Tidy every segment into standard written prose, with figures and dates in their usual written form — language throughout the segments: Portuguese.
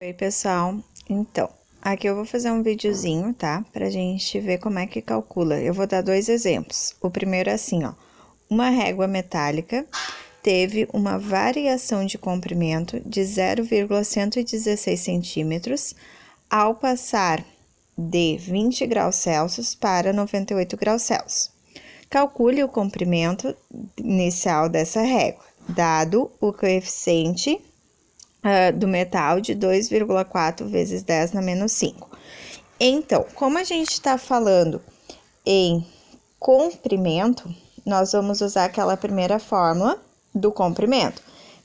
Oi, pessoal. Então, aqui eu vou fazer um videozinho, tá? Pra gente ver como é que calcula. Eu vou dar dois exemplos. O primeiro é assim, ó. Uma régua metálica teve uma variação de comprimento de 0,116 centímetros ao passar de 20 graus Celsius para 98 graus Celsius. Calcule o comprimento inicial dessa régua, dado o coeficiente do metal de 2,4 vezes 10 na menos 5. Então, como a gente está falando em comprimento, nós vamos usar aquela primeira fórmula do comprimento,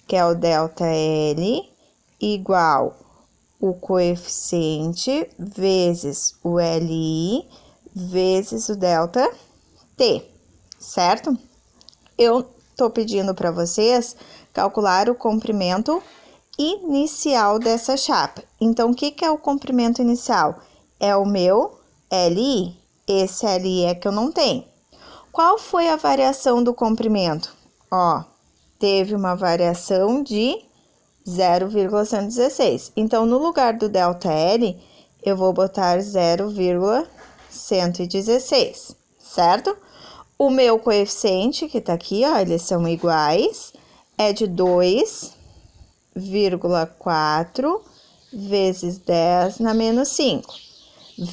que é o ΔL igual o coeficiente vezes o LI vezes o ΔT, certo? Eu tô pedindo para vocês calcular o comprimento inicial dessa chapa. Então, o que é o comprimento inicial? É o meu LI. Esse LI é que eu não tenho. Qual foi a variação do comprimento? Ó, teve uma variação de 0,116. Então, no lugar do ΔL, eu vou botar 0,116, certo? O meu coeficiente, que tá aqui, ó, eles são iguais, é de 2,4 vezes 10 na menos 5,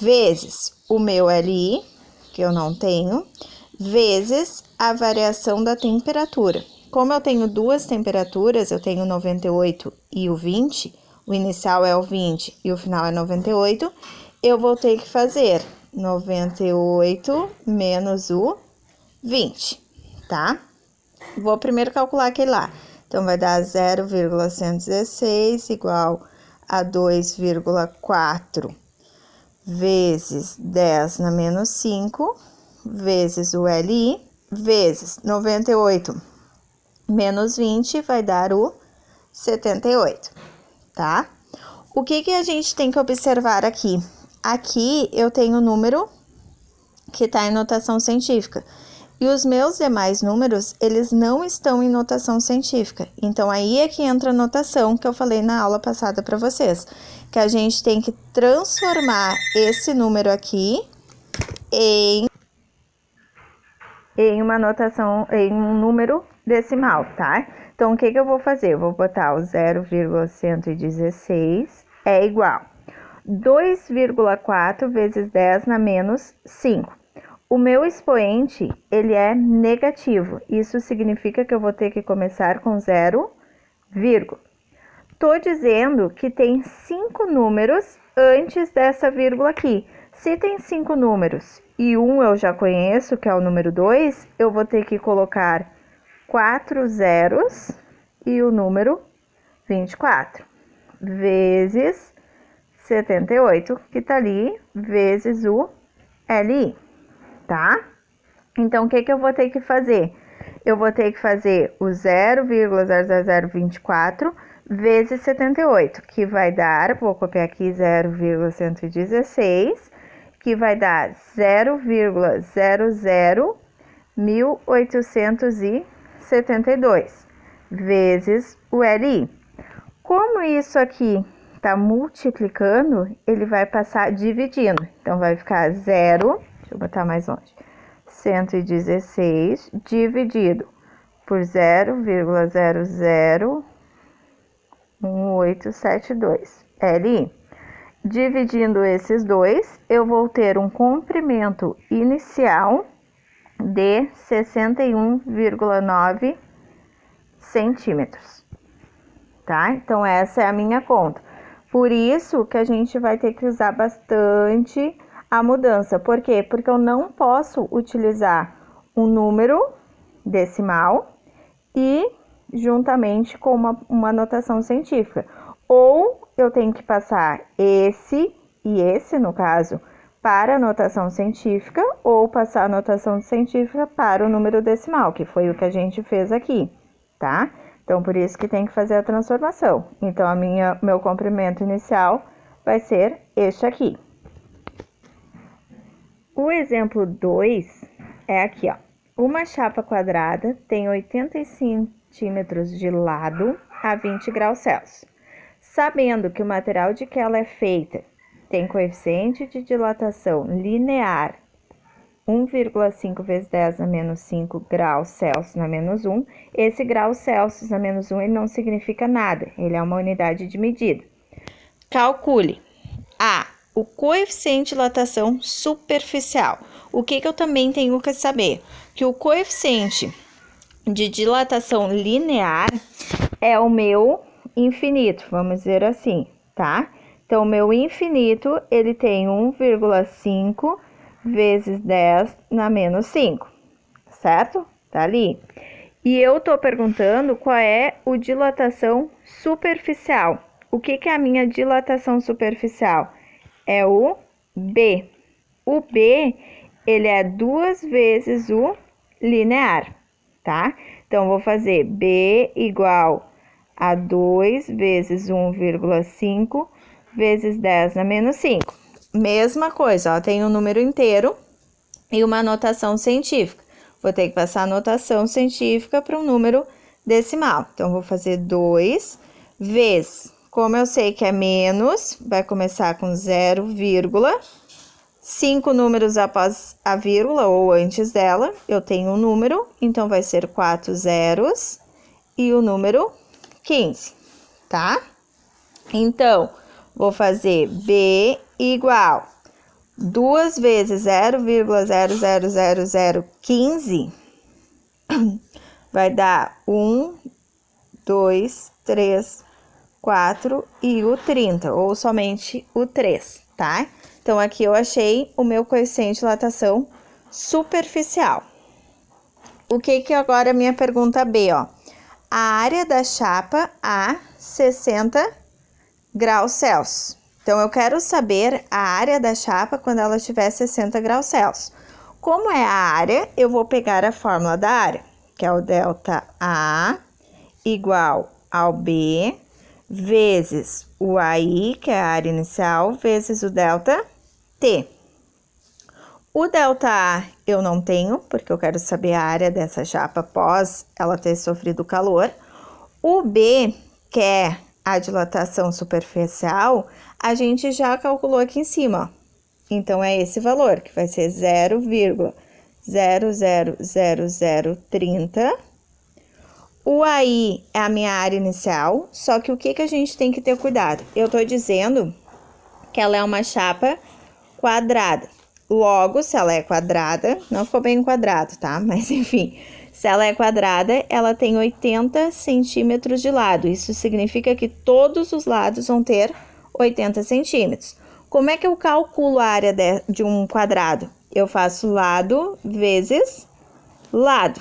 vezes o meu LI, que eu não tenho, vezes a variação da temperatura. Como eu tenho duas temperaturas, eu tenho 98 e o 20, o inicial é o 20 e o final é 98, eu vou ter que fazer 98 menos o 20, tá? Vou primeiro calcular aquele lá. Então, vai dar 0,116 igual a 2,4 vezes 10 na menos 5, vezes o LI, vezes 98 menos 20, vai dar o 78, tá? O que a gente tem que observar aqui? Aqui eu tenho o número que está em notação científica. E os meus demais números, eles não estão em notação científica. Então, aí é que entra a notação que eu falei na aula passada para vocês. Que a gente tem que transformar esse número aqui em uma notação, em um número decimal, tá? Então, o que eu vou fazer? Eu vou botar o 0,116 é igual 2,4 vezes 10 na menos 5. O meu expoente, ele é negativo. Isso significa que eu vou ter que começar com 0, vírgula. Tô dizendo que tem 5 números antes dessa vírgula aqui. Se tem 5 números e um eu já conheço, que é o número 2, eu vou ter que colocar 4 zeros e o número 24, vezes 78, que tá ali, vezes o LI. Tá? Então, o que eu vou ter que fazer? Eu vou ter que fazer o 0,00024 vezes 78, que vai dar, vou copiar aqui 0,116, que vai dar 0,001872, vezes o LI. Como isso aqui tá multiplicando, ele vai passar dividindo. Então, vai ficar 0... Deixa eu botar mais longe. 116 dividido por 0,001872. LI. Dividindo esses dois, eu vou ter um comprimento inicial de 61,9 centímetros. Tá? Então, essa é a minha conta. Por isso que a gente vai ter que usar bastante a mudança. Por quê? Porque eu não posso utilizar um número decimal e juntamente com uma notação científica. Ou eu tenho que passar esse e esse, no caso, para a notação científica, ou passar a notação científica para o número decimal, que foi o que a gente fez aqui, tá? Então, por isso que tem que fazer a transformação. Então, meu comprimento inicial vai ser este aqui. O exemplo 2 é aqui, ó. Uma chapa quadrada tem 80 centímetros de lado a 20 graus Celsius. Sabendo que o material de que ela é feita tem coeficiente de dilatação linear 1,5 vezes 10 na menos 5 graus Celsius na menos 1, esse grau Celsius na menos 1 ele não significa nada, ele é uma unidade de medida. Calcule A. O coeficiente de dilatação superficial. O que eu também tenho que saber? Que o coeficiente de dilatação linear é o meu infinito, vamos dizer assim, tá? Então, o meu infinito, ele tem 1,5 vezes 10 na menos 5, certo? Tá ali. E eu tô perguntando qual é o dilatação superficial. O que é a minha dilatação superficial? É o B. O B, ele é 2 vezes o linear, tá? Então, vou fazer B igual a 2 vezes 1,5 vezes 10 na menos 5. Mesma coisa, ó, tem um número inteiro e uma notação científica. Vou ter que passar a notação científica para um número decimal. Então, vou fazer 2 vezes, como eu sei que é menos, vai começar com 0, 5 números após a vírgula ou antes dela, eu tenho um número, então vai ser 4 zeros e o número 15, tá? Então, vou fazer B igual 2 vezes 0,00015, vai dar 1, 2, 3, 4 e o 30, ou somente o 3, tá? Então, aqui eu achei o meu coeficiente de dilatação superficial. O que agora é a minha pergunta B, ó? A área da chapa a 60 graus Celsius. Então, eu quero saber a área da chapa quando ela tiver 60 graus Celsius. Como é a área, eu vou pegar a fórmula da área, que é o delta A igual ao B vezes o AI, que é a área inicial, vezes o delta T. O delta A eu não tenho, porque eu quero saber a área dessa chapa após ela ter sofrido calor. O B, que é a dilatação superficial, a gente já calculou aqui em cima, ó. Então, é esse valor, que vai ser 0,000030. O AI é a minha área inicial, só que o que a gente tem que ter cuidado? Eu tô dizendo que ela é uma chapa quadrada. Logo, se ela é quadrada, não ficou bem quadrado, tá? Mas, enfim, se ela é quadrada, ela tem 80 centímetros de lado. Isso significa que todos os lados vão ter 80 centímetros. Como é que eu calculo a área de um quadrado? Eu faço lado vezes lado.